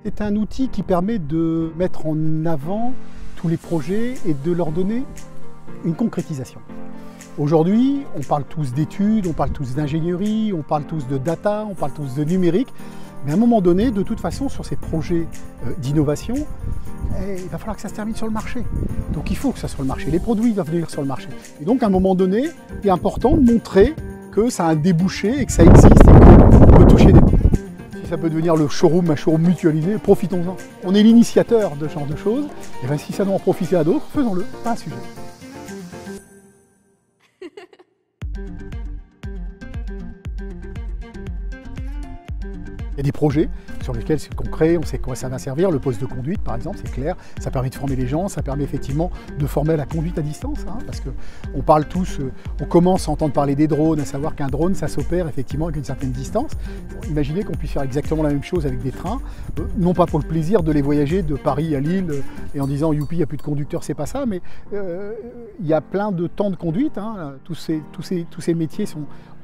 C'est un outil qui permet de mettre en avant tous les projets et de leur donner une concrétisation. Aujourd'hui, on parle tous d'études, on parle tous d'ingénierie, on parle tous de data, on parle tous de numérique. Mais à un moment donné, de toute façon, sur ces projets d'innovation, il va falloir que ça se termine sur le marché. Donc il faut que ça soit sur le marché. Les produits doivent venir sur le marché. Et donc à un moment donné, il est important de montrer que ça a un débouché et que ça existe et qu'on peut toucher des gens. Si ça peut devenir le showroom, un showroom mutualisé, profitons-en. On est l'initiateur de ce genre de choses. Et bien si ça doit en profiter à d'autres, faisons-le, pas un sujet. Il y a des projets sur lesquels c'est concret, on sait quoi ça va servir. Le poste de conduite, par exemple, c'est clair. Ça permet de former les gens, ça permet effectivement de former à la conduite à distance. Parce qu'on parle tous, on commence à entendre parler des drones, à savoir qu'un drone, ça s'opère effectivement avec une certaine distance. Imaginez qu'on puisse faire exactement la même chose avec des trains, non pas pour le plaisir de les voyager de Paris à Lille et en disant youpi, il n'y a plus de conducteurs, c'est pas ça, mais il y a plein de temps de conduite. Tous ces métiers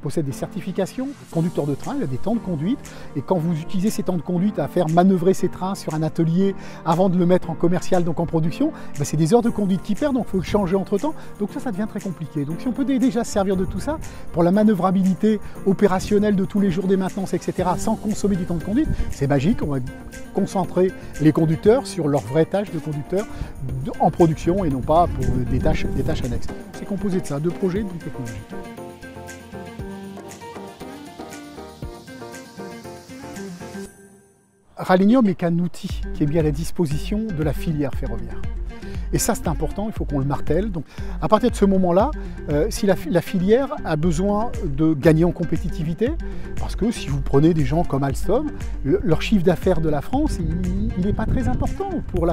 possèdent des certifications. Le conducteur de train, il a des temps de conduite. Et quand vous utilisez ces temps de conduite à faire manœuvrer ces trains sur un atelier avant de le mettre en commercial, donc en production, c'est des heures de conduite qui perdent, donc il faut changer entre temps. Donc ça devient très compliqué. Donc si on peut déjà se servir de tout ça pour la manœuvrabilité opérationnelle de tous les jours des maintenances, etc., sans consommer du temps de conduite, c'est magique. On va concentrer les conducteurs sur leur vraie tâche de conducteur en production et non pas pour des tâches annexes. C'est composé de ça, de projets et de technologies. Ralinium n'est qu'un outil qui est mis à la disposition de la filière ferroviaire. Et ça, c'est important, il faut qu'on le martèle. Donc, à partir de ce moment-là, si la filière a besoin de gagner en compétitivité, parce que si vous prenez des gens comme Alstom, leur chiffre d'affaires de la France, il n'est pas très important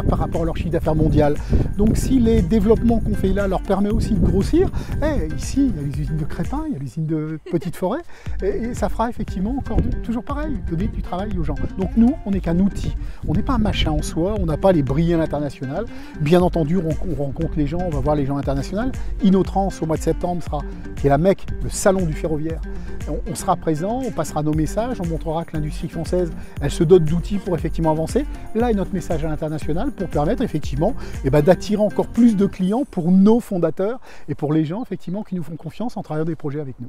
par rapport à leur chiffre d'affaires mondial. Donc, si les développements qu'on fait là leur permettent aussi de grossir, ici, il y a les usines de Crépin, il y a l'usine de Petite Forêt, et ça fera effectivement encore toujours pareil, donner du travail aux gens. Donc, nous, on n'est qu'un outil. On n'est pas un machin en soi, on n'a pas les brilles à l'international. Bien entendu, on rencontre les gens, on va voir les gens internationaux. InnoTrans au mois de septembre qui est la Mecque, le salon du ferroviaire. On sera présent, on passera nos messages, on montrera que l'industrie française, elle se dote d'outils pour effectivement avancer. Là est notre message à l'international pour permettre effectivement d'attirer encore plus de clients pour nos fondateurs et pour les gens effectivement qui nous font confiance en travaillant des projets avec nous.